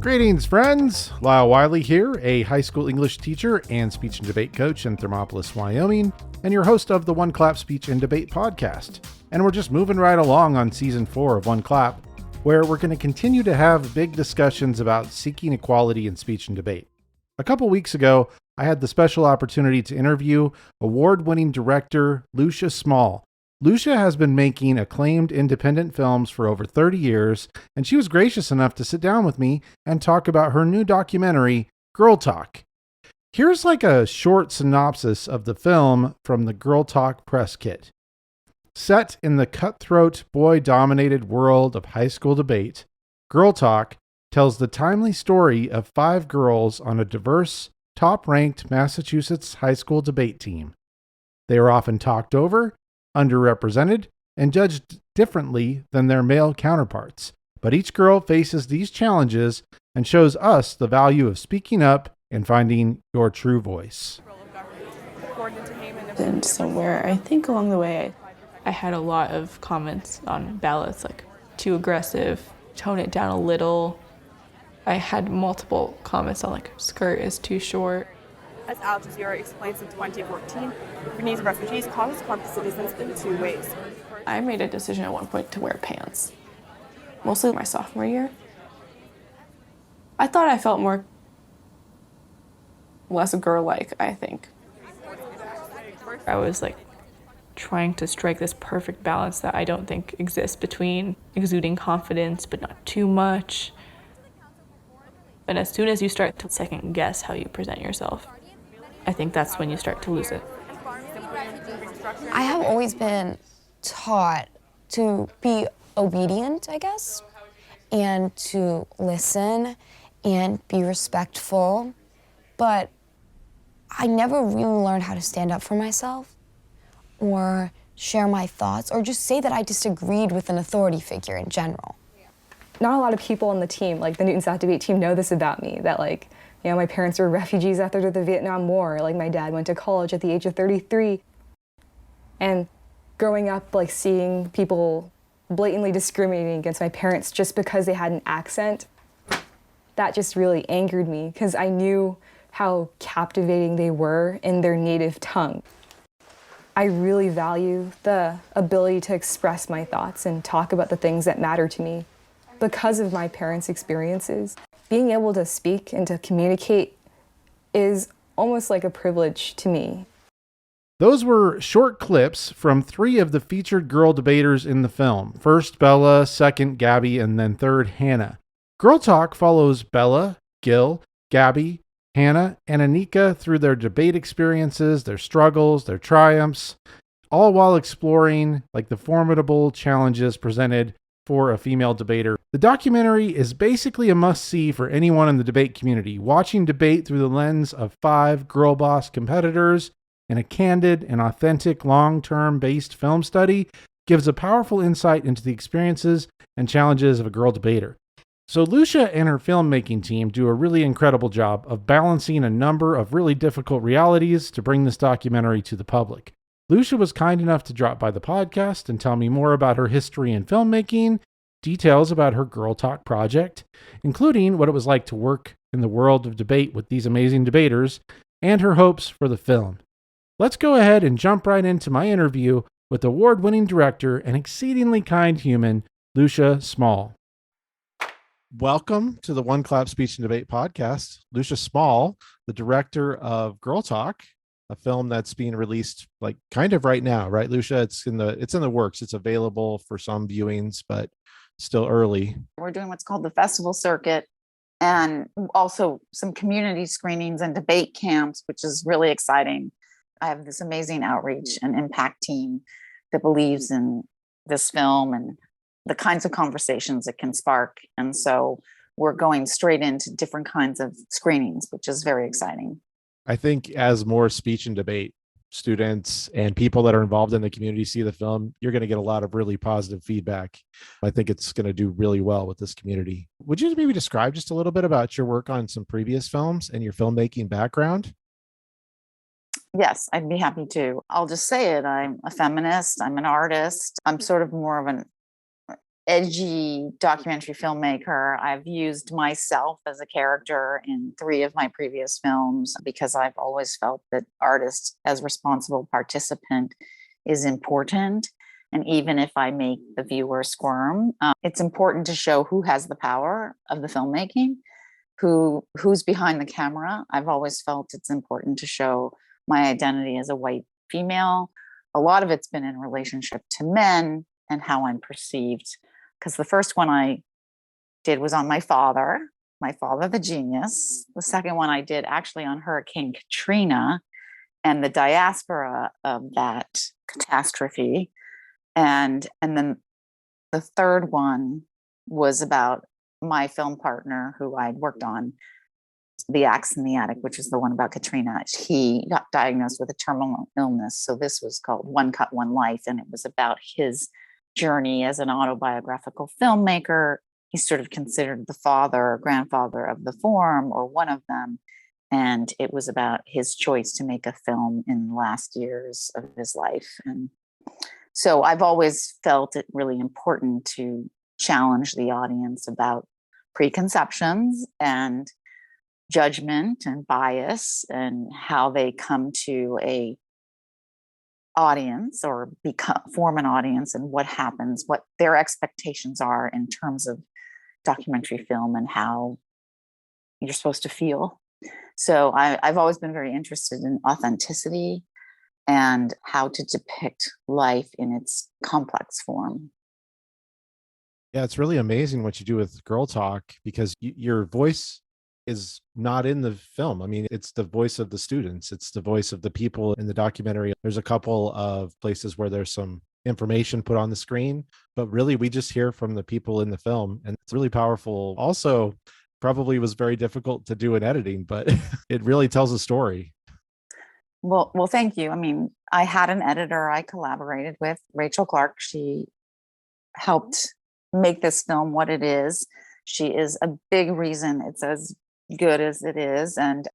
Greetings, friends. Lyle Wiley here, a high school English teacher and speech and debate coach in Thermopolis, Wyoming, and your host of the One Clap Speech and Debate podcast. And we're just moving right along on season 4 of One Clap, where we're going to continue to have big discussions about seeking equality in speech and debate. A couple weeks ago, I had the special opportunity to interview award-winning director Lucia Small. Lucia has been making acclaimed independent films for over 30 years, and she was gracious enough to sit down with me and talk about her new documentary, Girl Talk. Here's like a short synopsis of the film from the Girl Talk press kit. Set in the cutthroat, boy-dominated world of high school debate, Girl Talk tells the timely story of 5 girls on a diverse, top-ranked Massachusetts high school debate team. They are often talked over, underrepresented, and judged differently than their male counterparts. But each girl faces these challenges and shows us the value of speaking up and finding your true voice. And somewhere, I think along the way, I had a lot of comments on ballots, like too aggressive, tone it down a little. I had multiple comments on like skirt is too short. As Al Jazeera explains in 2014, the needs of refugees causes harm to citizens in 2 ways. I made a decision at one point to wear pants, mostly my sophomore year. I thought I felt less girl-like, I think. I was like trying to strike this perfect balance that I don't think exists between exuding confidence but not too much. And as soon as you start to second guess how you present yourself, I think that's when you start to lose it. I have always been taught to be obedient, I guess, and to listen and be respectful, but I never really learned how to stand up for myself or share my thoughts or just say that I disagreed with an authority figure in general. Not a lot of people on the team, like the Newton South debate team, know this about me, that my parents were refugees after the Vietnam War. Like, my dad went to college at the age of 33. And growing up, seeing people blatantly discriminating against my parents just because they had an accent, that just really angered me because I knew how captivating they were in their native tongue. I really value the ability to express my thoughts and talk about the things that matter to me because of my parents' experiences. Being able to speak and to communicate is almost like a privilege to me. Those were short clips from 3 of the featured girl debaters in the film. First Bella, second Gabby, and then third Hannah. Girl Talk follows Bella, Gil, Gabby, Hannah, and Anika through their debate experiences, their struggles, their triumphs, all while exploring the formidable challenges presented for a female debater. The documentary is basically a must-see for anyone in the debate community. Watching debate through the lens of 5 girl boss competitors in a candid and authentic long-term based film study gives a powerful insight into the experiences and challenges of a girl debater. So Lucia and her filmmaking team do a really incredible job of balancing a number of really difficult realities to bring this documentary to the public. Lucia was kind enough to drop by the podcast and tell me more about her history in filmmaking, details about her Girl Talk project, including what it was like to work in the world of debate with these amazing debaters, and her hopes for the film. Let's go ahead and jump right into my interview with award-winning director and exceedingly kind human, Lucia Small. Welcome to the One Clap Speech and Debate podcast. Lucia Small, the director of Girl Talk, a film that's being released kind of right now, right, Lucia? It's in the works. It's available for some viewings, but still early. We're doing what's called the festival circuit and also some community screenings and debate camps, which is really exciting. I have this amazing outreach and impact team that believes in this film and the kinds of conversations it can spark. And so we're going straight into different kinds of screenings, which is very exciting. I think as more speech and debate students and people that are involved in the community see the film, you're going to get a lot of really positive feedback. I think it's going to do really well with this community. Would you maybe describe just a little bit about your work on some previous films and your filmmaking background? Yes, I'd be happy to. I'll just say it. I'm a feminist. I'm an artist. I'm sort of more of an edgy documentary filmmaker. I've used myself as a character in 3 of my previous films because I've always felt that artist as responsible participant is important. And even if I make the viewer squirm, it's important to show who has the power of the filmmaking, who's behind the camera. I've always felt it's important to show my identity as a white female. A lot of it's been in relationship to men and how I'm perceived. Because the first one I did was on my father the genius. The second one I did actually on Hurricane Katrina and the diaspora of that catastrophe. And then the third one was about my film partner who I'd worked on, The Axe in the Attic, which is the one about Katrina. He got diagnosed with a terminal illness. So this was called One Cut, One Life. And it was about his journey as an autobiographical filmmaker. He's sort of considered the father or grandfather of the form, or one of them. And it was about his choice to make a film in the last years of his life. And so I've always felt it really important to challenge the audience about preconceptions and judgment and bias and how they come to a audience or form an audience, and what happens, what their expectations are in terms of documentary film and how you're supposed to feel. So I've always been very interested in authenticity and how to depict life in its complex form. Yeah, it's really amazing what you do with Girl Talk, because your voice is not in the film. I mean, it's the voice of the students. It's the voice of the people in the documentary. There's a couple of places where there's some information put on the screen, but really we just hear from the people in the film, and it's really powerful. Also, probably was very difficult to do in editing, but it really tells a story. Well, thank you. I mean, I had an editor I collaborated with, Rachel Clark. She helped make this film what it is. She is a big reason it's as good as it is, and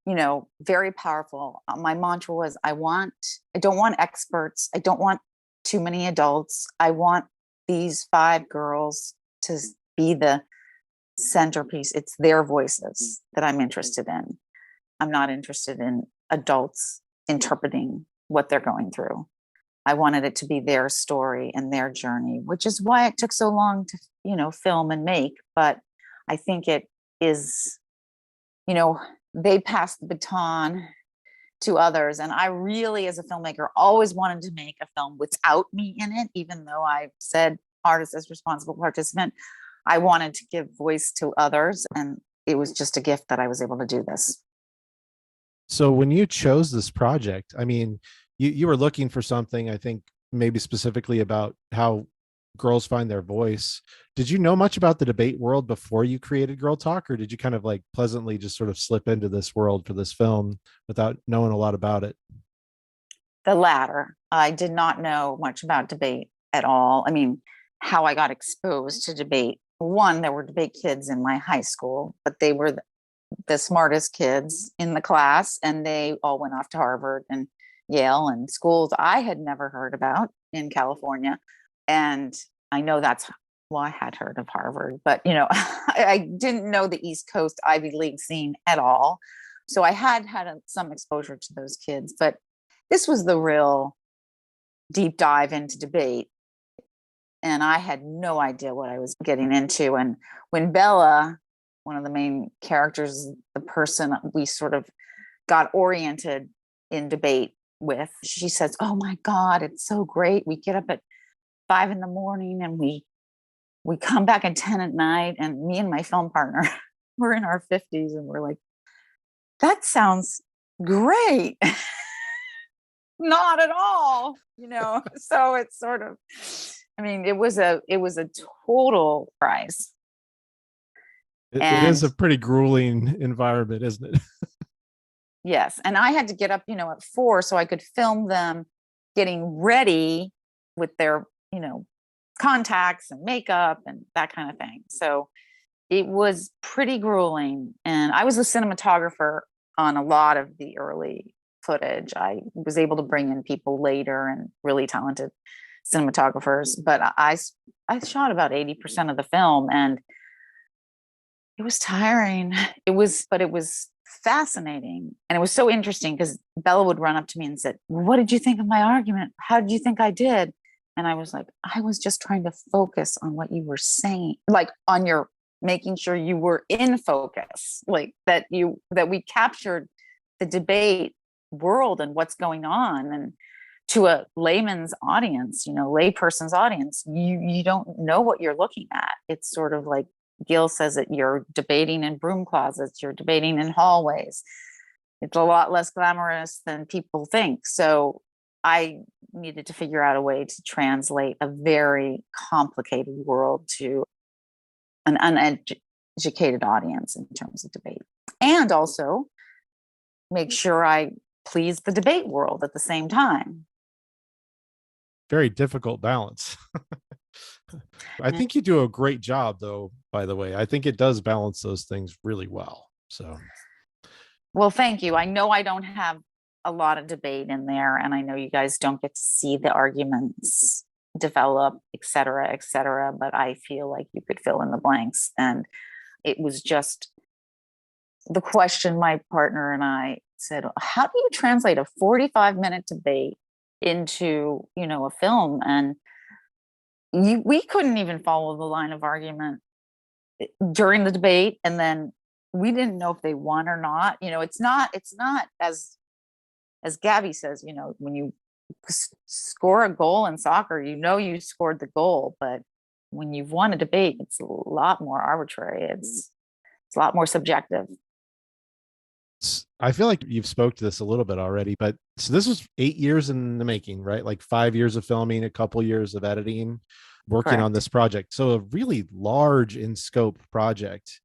very powerful. My mantra was, I don't want experts. I don't want too many adults. I want these 5 girls to be the centerpiece. It's their voices that I'm interested in. I'm not interested in adults interpreting what they're going through. I wanted it to be their story and their journey, which is why it took so long to, film and make. But I think it is, they passed the baton to others. And I really, as a filmmaker, always wanted to make a film without me in it, even though I said artist as responsible participant. I wanted to give voice to others. And it was just a gift that I was able to do this. So when you chose this project, I mean, you were looking for something, I think maybe specifically about how girls find their voice. Did you know much about the debate world before you created Girl Talk, or did you kind of like pleasantly just sort of slip into this world for this film without knowing a lot about it? The latter. I did not know much about debate at all. I mean, how I got exposed to debate. One, there were debate kids in my high school, but they were the smartest kids in the class, and they all went off to Harvard and Yale and schools I had never heard about in California. And I know I had heard of Harvard, but I didn't know the East Coast Ivy League scene at all. So I had some exposure to those kids, but this was the real deep dive into debate. And I had no idea what I was getting into. And when Bella, one of the main characters, the person we sort of got oriented in debate with, she says, "Oh my God, it's so great. We get up at 5 a.m. and we come back at 10 at night." And me and my film partner, we're in our 50s, and we're like, that sounds great. Not at all, So it's sort of, I mean, it was a total prize. It is a pretty grueling environment, isn't it? Yes. And I had to get up, at 4 so I could film them getting ready with their, contacts and makeup and that kind of thing. So it was pretty grueling. And I was a cinematographer on a lot of the early footage. I was able to bring in people later and really talented cinematographers, but I I shot about 80% of the film, and it was tiring. But it was fascinating. And it was so interesting because Bella would run up to me and said, "What did you think of my argument? How did you think I did?" And I was like, "I was just trying to focus on what you were saying, like on your making sure you were in focus, like that we captured the debate world and what's going on." And to a layman's audience, layperson's audience, you don't know what you're looking at. It's sort of like Gil says it, you're debating in broom closets, you're debating in hallways. It's a lot less glamorous than people think. So I needed to figure out a way to translate a very complicated world to an uneducated audience in terms of debate, and also make sure I please the debate world at the same time. Very difficult balance. I think you do a great job, though, by the way. I think it does balance those things really well. So, well, thank you. I know I don't have a lot of debate in there, and I know you guys don't get to see the arguments develop, et cetera, but I feel like you could fill in the blanks. And it was just the question my partner and I said, how do you translate a 45-minute debate into, a film? And we couldn't even follow the line of argument during the debate. And then we didn't know if they won or not. It's not as Gabby says, when you score a goal in soccer, you scored the goal, but when you've won a debate, it's a lot more arbitrary. It's a lot more subjective. I feel like you've spoke to this a little bit already, but so this was 8 years in the making, right? Like 5 years of filming, a couple years of editing, working Correct. on this project. So a really large in scope project.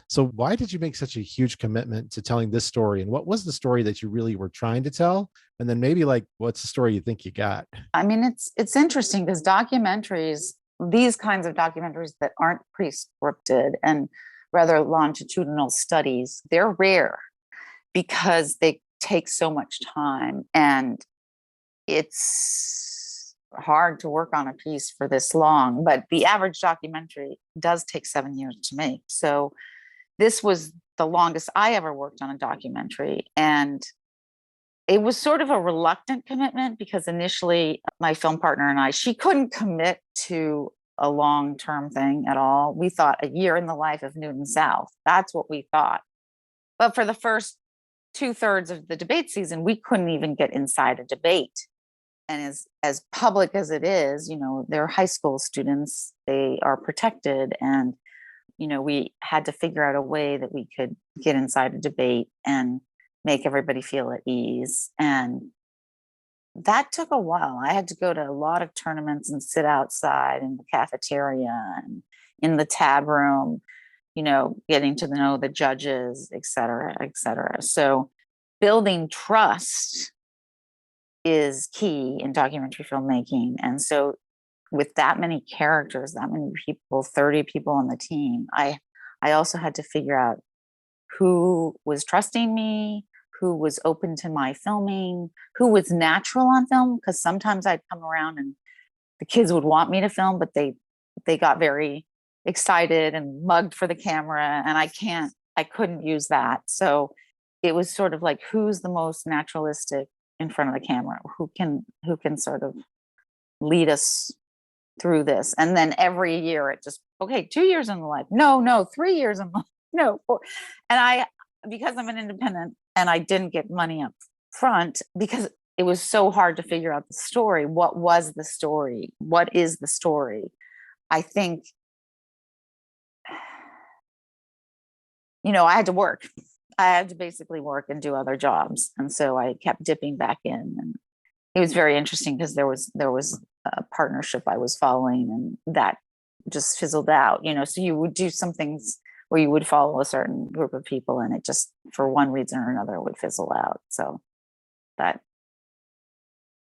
So why did you make such a huge commitment to telling this story? And what was the story that you really were trying to tell? And then maybe what's the story you think you got? I mean, it's interesting because documentaries, these kinds of documentaries that aren't pre-scripted and rather longitudinal studies, they're rare because they take so much time, and it's hard to work on a piece for this long. But the average documentary does take 7 years to make. So this was the longest I ever worked on a documentary. And it was sort of a reluctant commitment because initially my film partner and she couldn't commit to a long-term thing at all. We thought a year in the life of Newton South. That's what we thought. But for the first 2/3 of the debate season, we couldn't even get inside a debate. And as public as it is, they're high school students, they are protected. And, we had to figure out a way that we could get inside a debate and make everybody feel at ease. And that took a while. I had to go to a lot of tournaments and sit outside in the cafeteria and in the tab room, getting to know the judges, et cetera, et cetera. So building trust is key in documentary filmmaking. And so with that many characters, that many people, 30 people on the team, I also had to figure out who was trusting me, who was open to my filming, who was natural on film. Because sometimes I'd come around and the kids would want me to film, but they got very excited and mugged for the camera, and I couldn't use that. So it was sort of like, who's the most naturalistic in front of the camera, who can sort of lead us through this. And then every year it just, okay, 2 years in the life, no 3 years in the life, no 4. And because I'm an independent and I didn't get money up front, because it was so hard to figure out the story. What was the story? What is the story? I think I had to work. I had to basically work and do other jobs. And so I kept dipping back in. And it was very interesting because there was a partnership I was following, and that just fizzled out. So you would do some things where you would follow a certain group of people, and it just, for one reason or another, would fizzle out. So that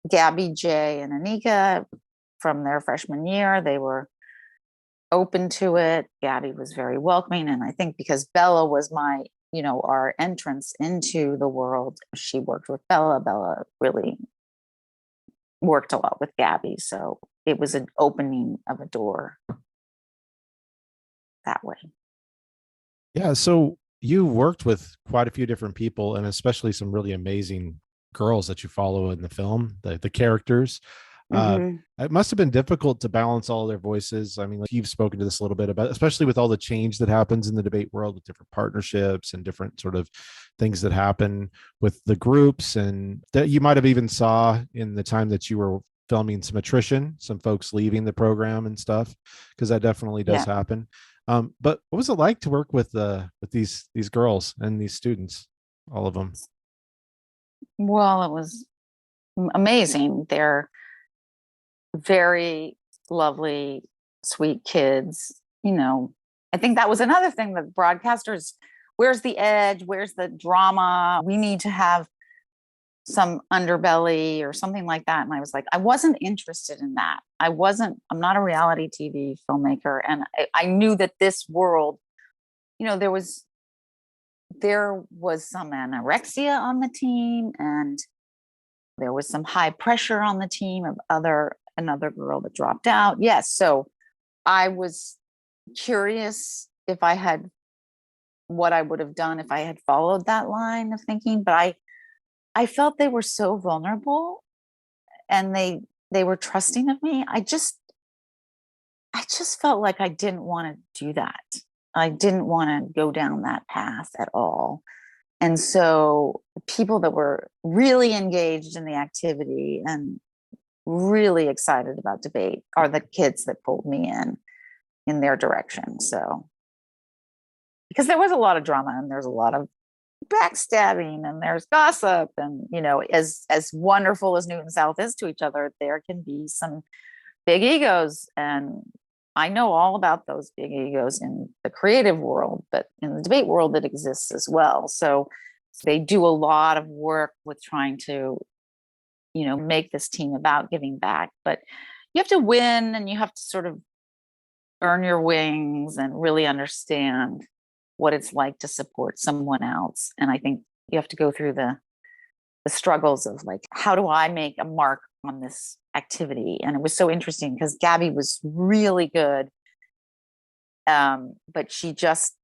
Gabby, Jay, and Anika, from their freshman year, they were open to it. Gabby was very welcoming. And I think because Bella was our entrance into the world, she worked with Bella. Bella really worked a lot with Gabby. So it was an opening of a door that way. Yeah. So you worked with quite a few different people, and especially some really amazing girls that you follow in the film, the characters. Uh, Mhm. it must have been difficult to balance all their voices. I mean, like you've spoken to this a little bit about, especially with all the change that happens in the debate world with different partnerships and different sort of things that happen with the groups, and that you might have even saw in the time that you were filming some attrition, some folks leaving the program and stuff, because that definitely does Yeah. happen. But what was it like to work with these girls and these students, all of them? Well, it was amazing. They're very lovely, sweet kids. I think that was another thing that broadcasters, where's the edge? Where's the drama? We need to have some underbelly or something like that. And I was like, I wasn't interested in that. I'm not a reality TV filmmaker. And I knew that this world, there was some anorexia on the team, and there was some high pressure on the team of another girl that dropped out. Yes. So I was curious what I would have done if I had followed that line of thinking, but I felt they were so vulnerable, and they were trusting of me. I just felt like I didn't want to do that. I didn't want to go down that path at all. And so people that were really engaged in the activity and really excited about debate are the kids that pulled me in their direction. So, because there was a lot of drama, and there's a lot of backstabbing, and there's gossip, and as wonderful as Newton South is to each other, there can be some big egos, and I know all about those big egos in the creative world, but in the debate world it exists as well. So they do a lot of work with trying to make this team about giving back, but you have to win, and you have to sort of earn your wings and really understand what it's like to support someone else. And I think you have to go through the struggles of like, how do I make a mark on this activity? And it was so interesting because Gabby was really good, but she just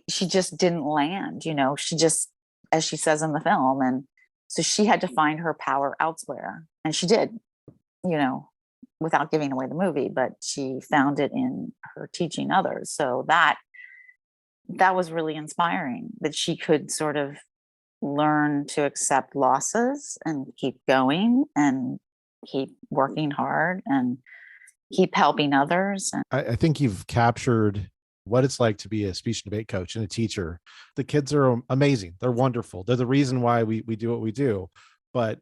didn't land. She just, as she says in the film, and so she had to find her power elsewhere, and she did. Without giving away the movie, but she found it in her teaching others. So that was really inspiring, that she could sort of learn to accept losses and keep going and keep working hard and keep helping others. I think you've captured what it's like to be a speech and debate coach and a teacher. The kids are amazing. They're wonderful. They're the reason why we do what we do. But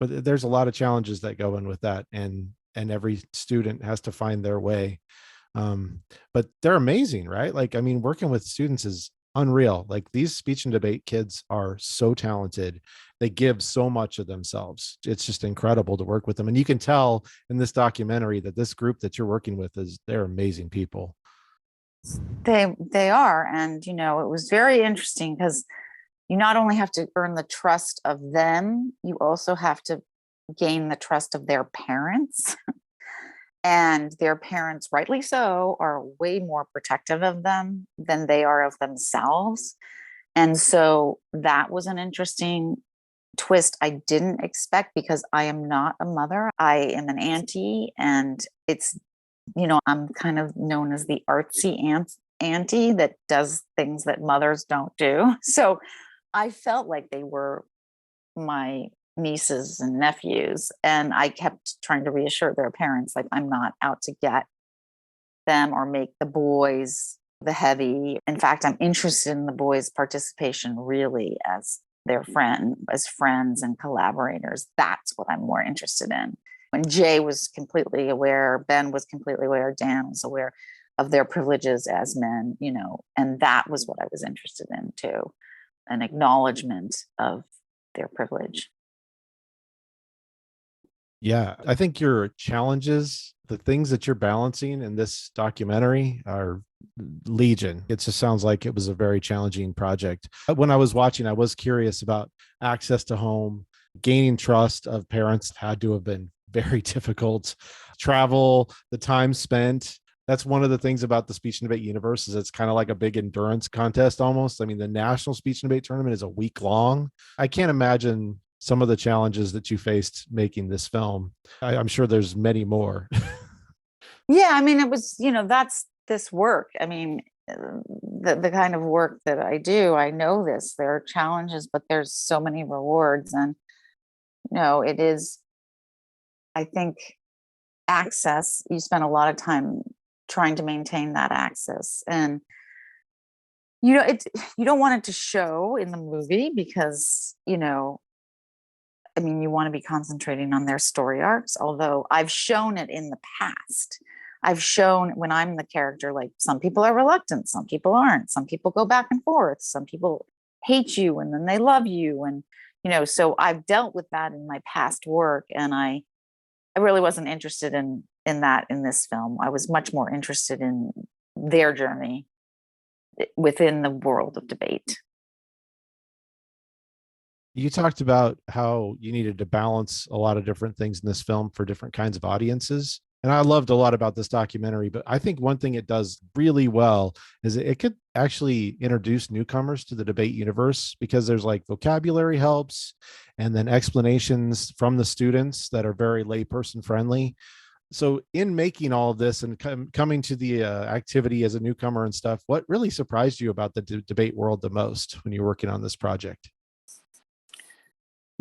there's a lot of challenges that go in with that, and every student has to find their way. But they're amazing, right? Like, I mean, working with students is unreal. Like, these speech and debate kids are so talented. They give so much of themselves. It's just incredible to work with them. And you can tell in this documentary that this group that you're working with they're amazing people. They are. And, it was very interesting because you not only have to earn the trust of them, you also have to gain the trust of their parents. And their parents, rightly so, are way more protective of them than they are of themselves. And so that was an interesting twist I didn't expect, because I am not a mother. I am an auntie, and it's, I'm kind of known as the artsy auntie that does things that mothers don't do. So I felt like they were my nieces and nephews, and I kept trying to reassure their parents, like, I'm not out to get them or make the boys the heavy. In fact, I'm interested in the boys' participation really as their as friends and collaborators. That's what I'm more interested in. When Jay was completely aware, Ben was completely aware, Dan was aware of their privileges as men, and that was what I was interested in too, an acknowledgement of their privilege. Yeah, I think your challenges, the things that you're balancing in this documentary are legion. It just sounds like it was a very challenging project. When I was watching, I was curious about access to home. Gaining trust of parents had to have been very difficult. Travel, the time spent. That's one of the things about the speech and debate universe is it's kind of like a big endurance contest almost. I mean, the national speech and debate tournament is a week long. I can't imagine some of the challenges that you faced making this film. I'm sure there's many more. Yeah, I mean, it was, that's this work. I mean, the kind of work that I do, I know this. There are challenges, but there's so many rewards. And, it is, I think, access. You spend a lot of time trying to maintain that access. And, you don't want it to show in the movie because, I mean, you want to be concentrating on their story arcs, although I've shown it in the past. I've shown when I'm the character, like some people are reluctant, some people aren't, some people go back and forth, some people hate you and then they love you. And, so I've dealt with that in my past work. And I really wasn't interested in that in this film. I was much more interested in their journey within the world of debate. You talked about how you needed to balance a lot of different things in this film for different kinds of audiences. And I loved a lot about this documentary, but I think one thing it does really well is it could actually introduce newcomers to the debate universe because there's like vocabulary helps and then explanations from the students that are very layperson friendly. So in making all of this and coming to the activity as a newcomer and stuff, what really surprised you about the debate world the most when you're working on this project?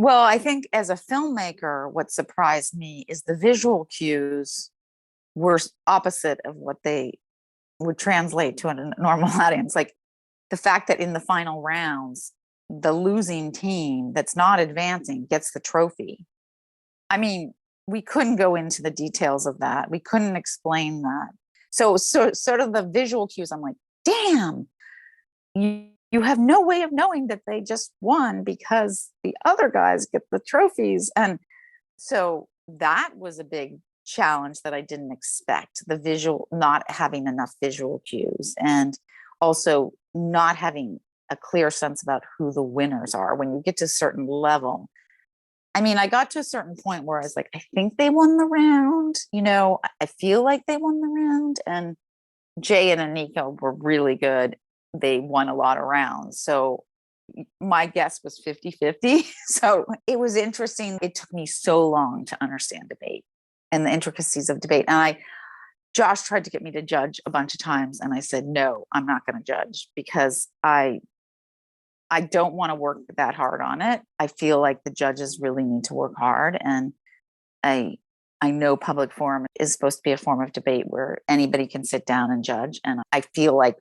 Well, I think as a filmmaker, what surprised me is the visual cues were opposite of what they would translate to a normal audience. Like the fact that in the final rounds, the losing team that's not advancing gets the trophy. I mean, we couldn't go into the details of that. We couldn't explain that. So sort of the visual cues, I'm like, damn, you have no way of knowing that they just won because the other guys get the trophies. And so that was a big challenge that I didn't expect. The visual, not having enough visual cues, and also not having a clear sense about who the winners are. When you get to a certain level, I mean, I got to a certain point where I was like, I think they won the round. I feel like they won the round. And Jay and Anika were really good. They won a lot of rounds. So my guess was 50-50. So it was interesting. It took me so long to understand debate and the intricacies of debate. And Josh tried to get me to judge a bunch of times. And I said, no, I'm not going to judge because I don't want to work that hard on it. I feel like the judges really need to work hard. And I know public forum is supposed to be a form of debate where anybody can sit down and judge. And I feel like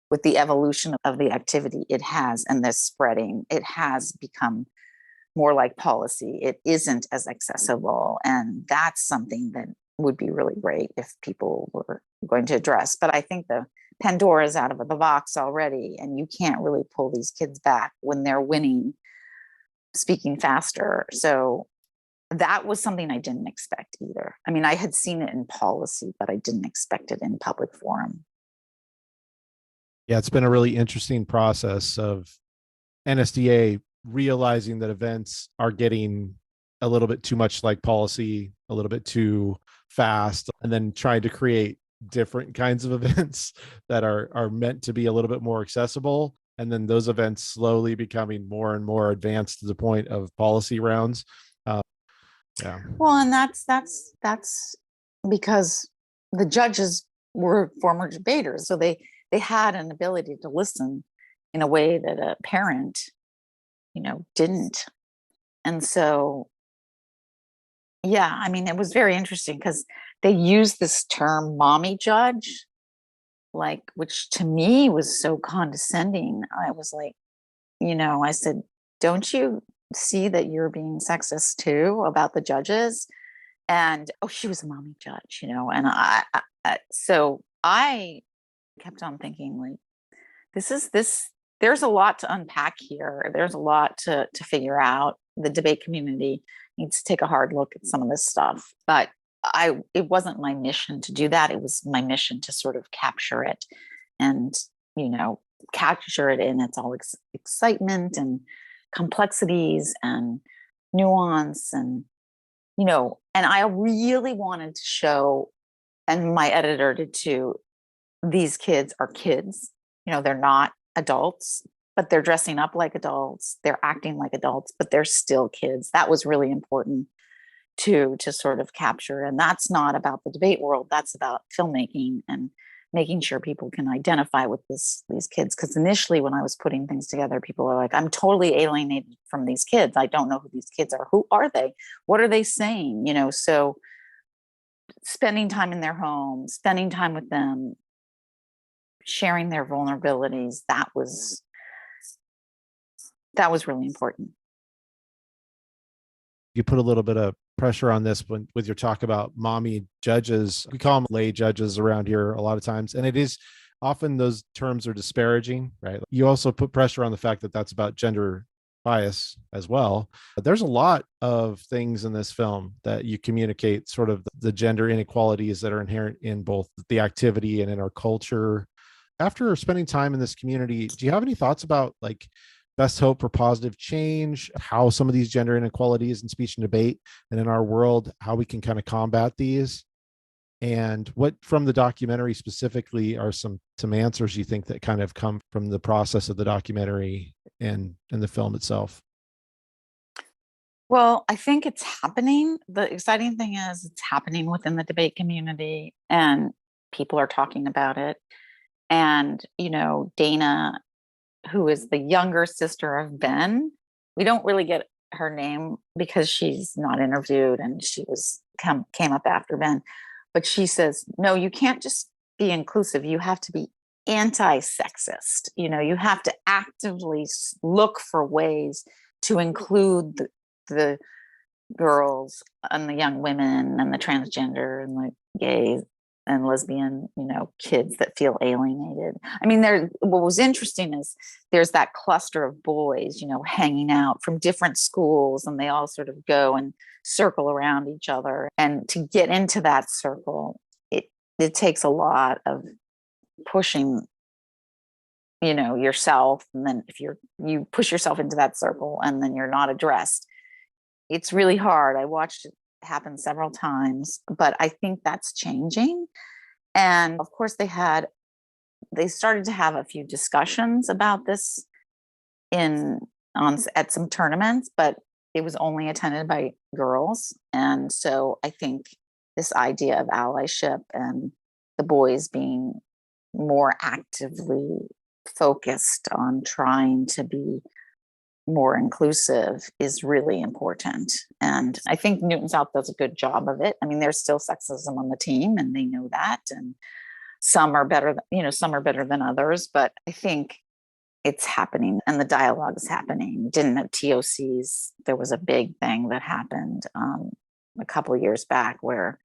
with the evolution of the activity it has and the spreading, it has become more like policy. It isn't as accessible. And that's something that would be really great if people were going to address. But I think the Pandora's out of the box already, and you can't really pull these kids back when they're winning, speaking faster. So that was something I didn't expect either. I mean, I had seen it in policy, but I didn't expect it in public forum. Yeah, it's been a really interesting process of NSDA realizing that events are getting a little bit too much like policy, a little bit too fast, and then trying to create different kinds of events that are meant to be a little bit more accessible. And then those events slowly becoming more and more advanced to the point of policy rounds. Yeah. Well, and that's because the judges were former debaters. So they had an ability to listen in a way that a parent, didn't. And so, yeah, I mean, it was very interesting because they used this term mommy judge, which to me was so condescending. I was like, I said, don't you see that you're being sexist too about the judges? And, oh, she was a mommy judge, and so I kept on thinking like, there's a lot to unpack here. There's a lot to figure out. The debate community needs to take a hard look at some of this stuff, but it wasn't my mission to do that. It was my mission to sort of capture it and, capture it in its all excitement and complexities and nuance. And, And I really wanted to show, and my editor did too, these kids are kids. They're not adults, but they're dressing up like adults. They're acting like adults, but they're still kids. That was really important to sort of capture. And that's not about the debate world. That's about filmmaking and making sure people can identify with these kids. Because initially when I was putting things together, people are like, I'm totally alienated from these kids. I don't know who these kids are. Who are they? What are they saying? So spending time in their home, spending time with them, sharing their vulnerabilities, that was really important. You put a little bit of pressure on this with your talk about mommy judges. We call them lay judges around here a lot of times, and it is often those terms are disparaging, right? You also put pressure on the fact that that's about gender bias as well. But there's a lot of things in this film that you communicate, sort of the gender inequalities that are inherent in both the activity and in our culture. After spending time in this community, do you have any thoughts about like best hope for positive change, how some of these gender inequalities in speech and debate and in our world, how we can kind of combat these? And what from the documentary specifically are some answers you think that kind of come from the process of the documentary and the film itself? Well, I think it's happening. The exciting thing is it's happening within the debate community and people are talking about it. And, Dana, who is the younger sister of Ben, we don't really get her name because she's not interviewed and she came up after Ben. But she says, no, you can't just be inclusive. You have to be anti-sexist. You have to actively look for ways to include the girls and the young women and the transgender and the gays and lesbian, kids that feel alienated. I mean, what was interesting is there's that cluster of boys, hanging out from different schools, and they all sort of go and circle around each other. And to get into that circle, it takes a lot of pushing, yourself. And then if you push yourself into that circle and then you're not addressed, it's really hard. I watched it happen several times, but I think that's changing. And of course they started to have a few discussions about this at some tournaments, but it was only attended by girls. And so I think this idea of allyship and the boys being more actively focused on trying to be more inclusive is really important. And I think Newton South does a good job of it. I mean, there's still sexism on the team and they know that. And some are better than others, but I think it's happening and the dialogue is happening. Didn't have TOCs. There was a big thing that happened a couple of years back where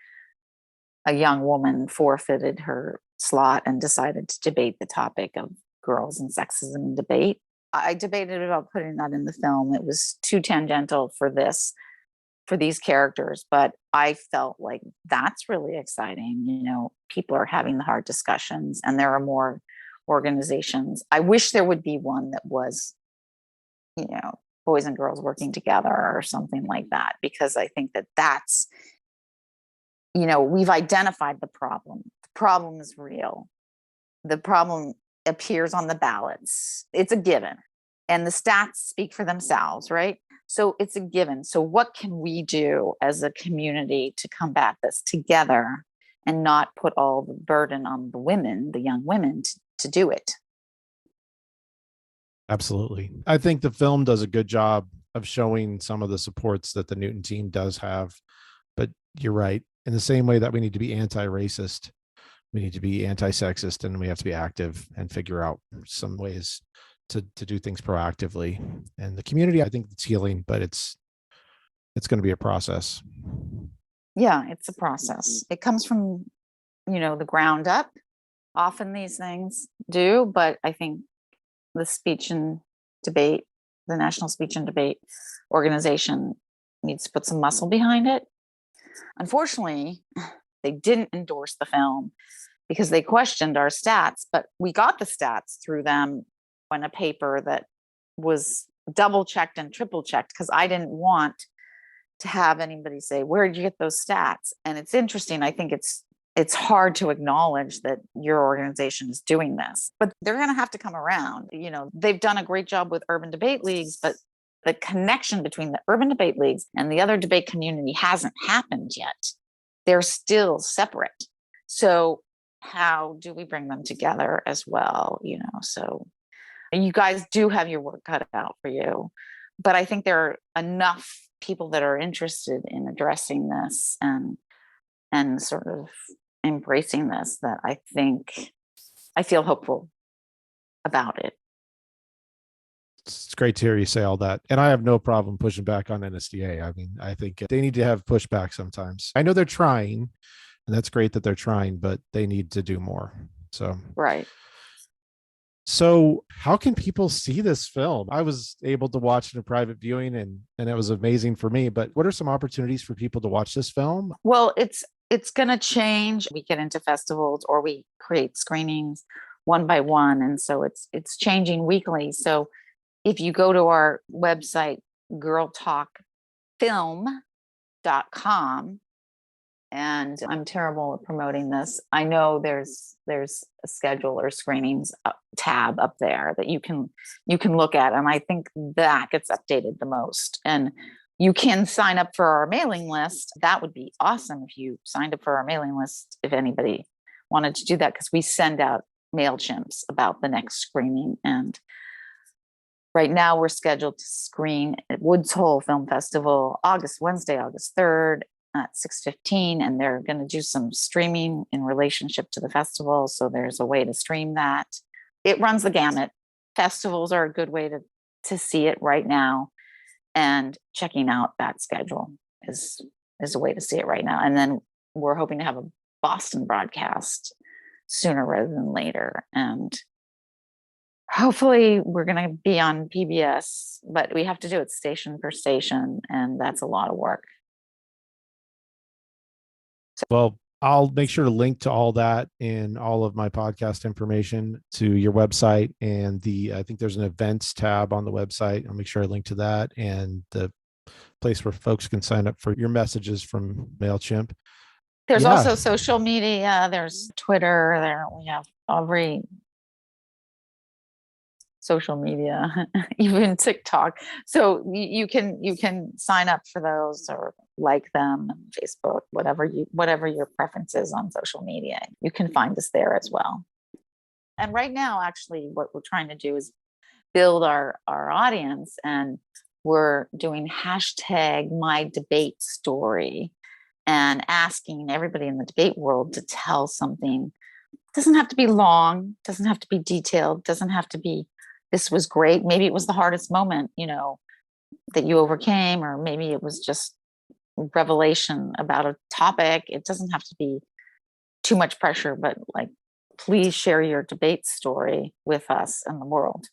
a young woman forfeited her slot and decided to debate the topic of girls and sexism in debate. I debated about putting that in the film. It was too tangential for these characters, but I felt like that's really exciting. People are having the hard discussions and there are more organizations. I wish there would be one that was, boys and girls working together or something like that, because I think that's, we've identified the problem. The problem is real. The problem appears on the ballots. It's a given. And the stats speak for themselves, right? So it's a given. So what can we do as a community to combat this together and not put all the burden on the young women to do it? Absolutely. I think the film does a good job of showing some of the supports that the Newton team does have. But you're right. In the same way that we need to be anti-racist, we need to be anti-sexist, and we have to be active and figure out some ways to do things proactively. And the community, I think it's healing, but it's going to be a process. Yeah, it's a process. It comes from, the ground up. Often these things do, but I think the speech and debate, the National Speech and Debate Organization needs to put some muscle behind it. Unfortunately, they didn't endorse the film because they questioned our stats, but we got the stats through them in a paper that was double checked and triple checked because I didn't want to have anybody say, where did you get those stats? And it's interesting. I think it's hard to acknowledge that your organization is doing this, but they're going to have to come around. They've done a great job with urban debate leagues, but the connection between the urban debate leagues and the other debate community hasn't happened yet. They're still separate. So how do we bring them together as well? So you guys do have your work cut out for you, but I think there are enough people that are interested in addressing this and sort of embracing this that I feel hopeful about it. It's great to hear you say all that. And I have no problem pushing back on NSDA. I mean, I think they need to have pushback sometimes. I know they're trying, and that's great that they're trying, but they need to do more. So, right. So how can people see this film? I was able to watch it in a private viewing and it was amazing for me, but what are some opportunities for people to watch this film? Well, it's going to change. We get into festivals or we create screenings one by one. And so it's changing weekly. So if you go to our website, girltalkfilm.com, and I'm terrible at promoting this. I know there's a schedule or screenings tab up there that you can look at. And I think that gets updated the most. And you can sign up for our mailing list. That would be awesome if you signed up for our mailing list, if anybody wanted to do that, because we send out MailChimps about the next screening. And right now we're scheduled to screen at Woods Hole Film Festival, Wednesday, August 3rd at 6:15. And they're going to do some streaming in relationship to the festival. So there's a way to stream that. It runs the gamut. Festivals are a good way to see it right now. And checking out that schedule is a way to see it right now. And then we're hoping to have a Boston broadcast sooner rather than later. And hopefully we're going to be on PBS, but we have to do it station per station. And that's a lot of work. Well, I'll make sure to link to all that in all of my podcast information to your website. And I think there's an events tab on the website. I'll make sure I link to that and the place where folks can sign up for your messages from MailChimp. There's also social media. There's Twitter. We have every social media, even TikTok. So you can sign up for those or like them on Facebook, whatever your preference is on social media. You can find us there as well. And right now, actually, what we're trying to do is build our audience, and we're doing #MyDebateStory and asking everybody in the debate world to tell something. It doesn't have to be long, doesn't have to be detailed, doesn't have to be, this was great. Maybe it was the hardest moment, that you overcame, or maybe it was just revelation about a topic. It doesn't have to be too much pressure, but please share your debate story with us and the world.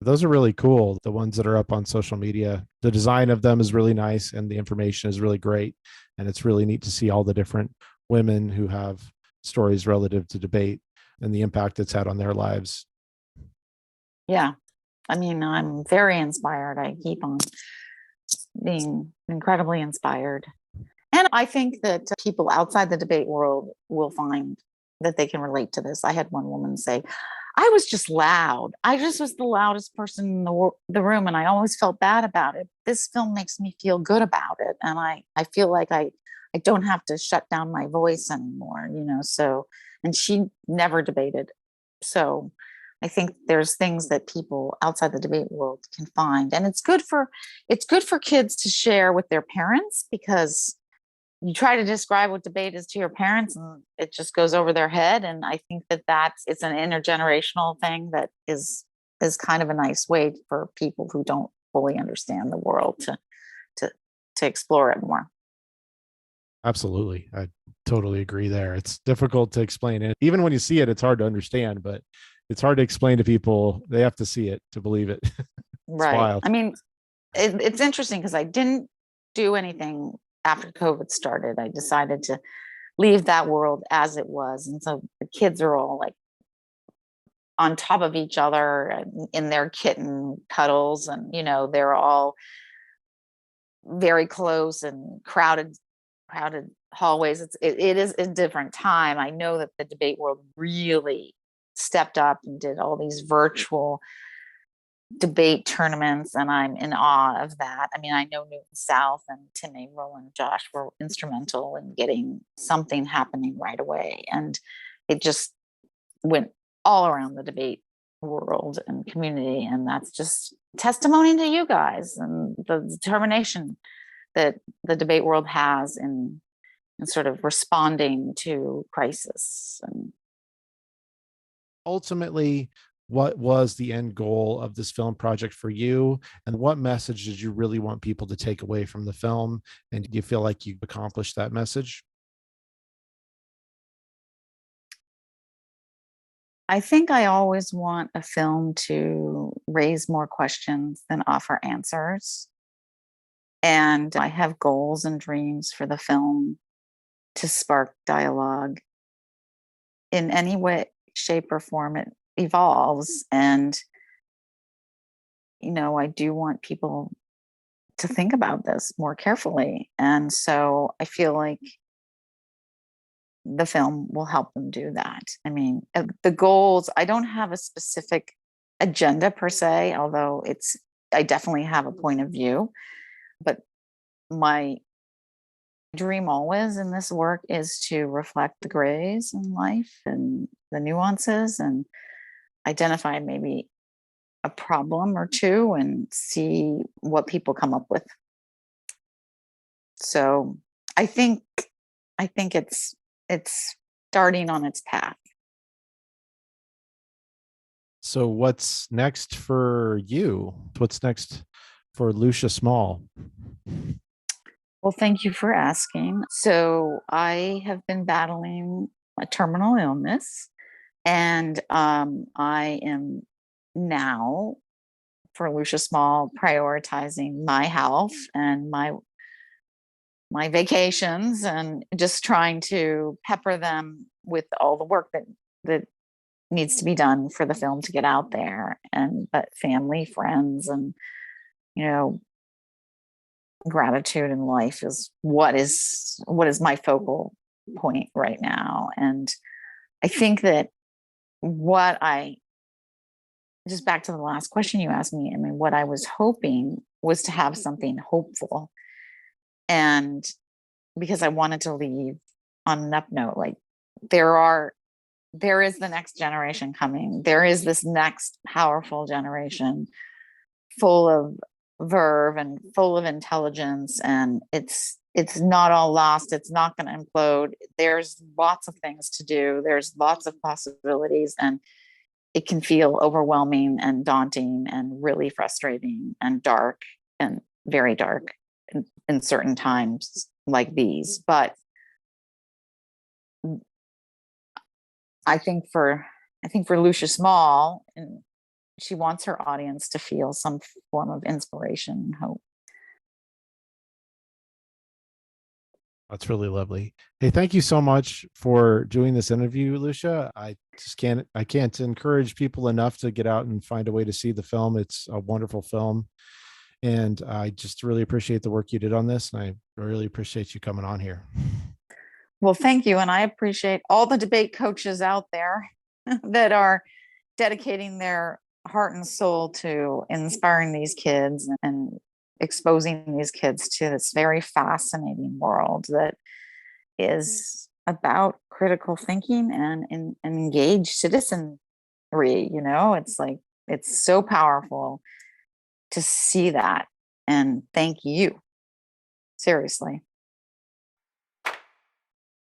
Those are really cool. The ones that are up on social media, the design of them is really nice and the information is really great. And it's really neat to see all the different women who have stories relative to debate and the impact it's had on their lives. Yeah. I mean, I'm very inspired. I keep on being incredibly inspired. And I think that people outside the debate world will find that they can relate to this. I had one woman say, I was just loud. I just was the loudest person in the room, and I always felt bad about it. This film makes me feel good about it. And I feel like I don't have to shut down my voice anymore, so, and she never debated. So I think there's things that people outside the debate world can find. And it's good for kids to share with their parents, because you try to describe what debate is to your parents and it just goes over their head. And I think it's an intergenerational thing that is kind of a nice way for people who don't fully understand the world to explore it more. Absolutely. I totally agree there. It's difficult to explain it. Even when you see it, it's hard to understand, but it's hard to explain to people. They have to see it to believe it. Right. Wild. I mean, it's interesting because I didn't do anything after COVID started. I decided to leave that world as it was. And so the kids are all on top of each other in their kitten cuddles. And, they're all very close and crowded hallways. It is a different time. I know that the debate world really stepped up and did all these virtual debate tournaments, and I'm in awe of that. I mean, I know Newton South and Tim Averill and Josh were instrumental in getting something happening right away, and it just went all around the debate world and community, and that's just testimony to you guys and the determination that the debate world has in sort of responding to crisis. And ultimately, what was the end goal of this film project for you, and what message did you really want people to take away from the film, and do you feel like you accomplished that message? I think I always want a film to raise more questions than offer answers. And I have goals and dreams for the film to spark dialogue in any way, shape, or form it evolves. And, I do want people to think about this more carefully. And so I feel like the film will help them do that. I mean, the goals, I don't have a specific agenda per se, although I definitely have a point of view. But my dream always in this work is to reflect the grays in life and the nuances, and identify maybe a problem or two and see what people come up with. So I think it's starting on its path. So what's next for you? What's next for Lucia Small? Well, thank you for asking. So I have been battling a terminal illness, and I am now, for Lucia Small, prioritizing my health and my vacations, and just trying to pepper them with all the work that needs to be done for the film to get out there, but family, friends, and gratitude in life is what is my focal point right now. And I think that just back to the last question you asked me, I mean, what I was hoping was to have something hopeful, and because I wanted to leave on an up note, like there is the next generation coming. There is this next powerful generation full of verve and full of intelligence, and it's not all lost. It's not going to implode. There's lots of things to do. There's lots of possibilities, and it can feel overwhelming and daunting and really frustrating and dark, and very dark in certain times like these. But I think for Lucia Small, and she wants her audience to feel some form of inspiration and hope. That's really lovely. Hey, thank you so much for doing this interview, Lucia. I can't encourage people enough to get out and find a way to see the film. It's a wonderful film. And I just really appreciate the work you did on this. And I really appreciate you coming on here. Well, thank you. And I appreciate all the debate coaches out there that are dedicating their heart and soul to inspiring these kids and exposing these kids to this very fascinating world that is about critical thinking and engaged citizenry. It's like, it's so powerful to see that. And thank you. Seriously.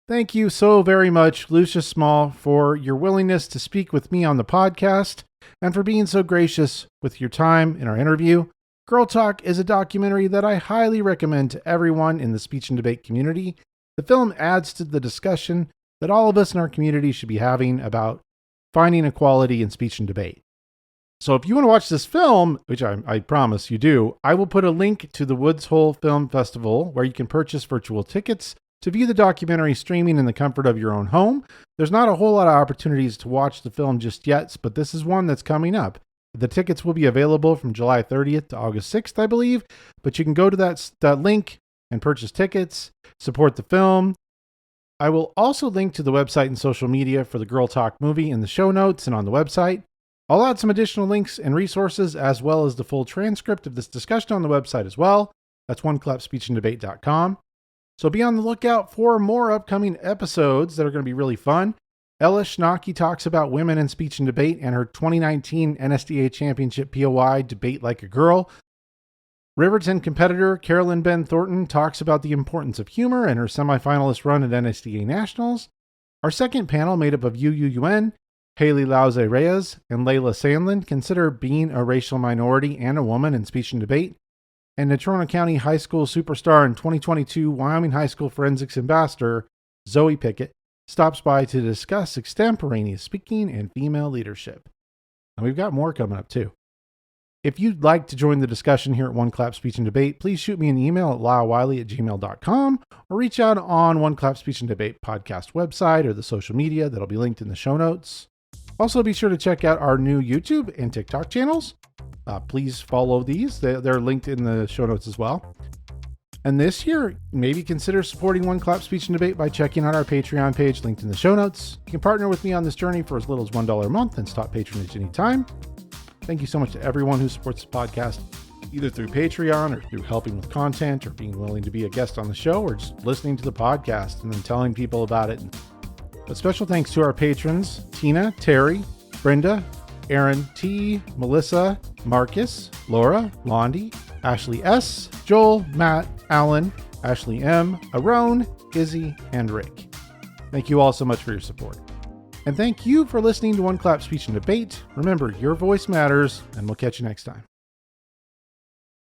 Thank you so very much, Lucia Small, for your willingness to speak with me on the podcast and for being so gracious with your time in our interview. Girl Talk is a documentary that I highly recommend to everyone in the speech and debate community. The film adds to the discussion that all of us in our community should be having about finding equality in speech and debate. So if you want to watch this film, which I promise you do, I will put a link to the Woods Hole Film Festival where you can purchase virtual tickets to view the documentary streaming in the comfort of your own home. There's not a whole lot of opportunities to watch the film just yet, but this is one that's coming up. The tickets will be available from July 30th to August 6th, I believe, but you can go to that link and purchase tickets, support the film. I will also link to the website and social media for the Girl Talk movie in the show notes and on the website. I'll add some additional links and resources as well as the full transcript of this discussion on the website as well. That's oneclapspeechanddebate.com. So be on the lookout for more upcoming episodes that are going to be really fun. Ella Schnocky talks about women in speech and debate and her 2019 NSDA Championship POI Debate Like a Girl. Riverton competitor Carolyn Ben Thornton talks about the importance of humor and her semifinalist run at NSDA Nationals. Our second panel, made up of UUUN, Haley Lauze Reyes, and Layla Sandlin, consider being a racial minority and a woman in speech and debate. And Natrona County High School superstar and 2022 Wyoming High School Forensics Ambassador Zoe Pickett stops by to discuss extemporaneous speaking and female leadership. And we've got more coming up too. If you'd like to join the discussion here at One Clap Speech and Debate, please shoot me an email at lylewiley@gmail.com or reach out on One Clap Speech and Debate podcast website or the social media that'll be linked in the show notes. Also, be sure to check out our new YouTube and TikTok channels. Please follow these. They're linked in the show notes as well. And this year, maybe consider supporting One Clap Speech and Debate by checking out our Patreon page linked in the show notes. You can partner with me on this journey for as little as $1 a month and stop patronage anytime. Thank you so much to everyone who supports this podcast, either through Patreon or through helping with content or being willing to be a guest on the show or just listening to the podcast and then telling people about it. But special thanks to our patrons, Tina, Terry, Brenda, Aaron T, Melissa, Marcus, Laura, Londi, Ashley S, Joel, Matt, Alan, Ashley M, Aaron, Izzy, and Rick. Thank you all so much for your support. And thank you for listening to One Clap Speech and Debate. Remember, your voice matters, and we'll catch you next time.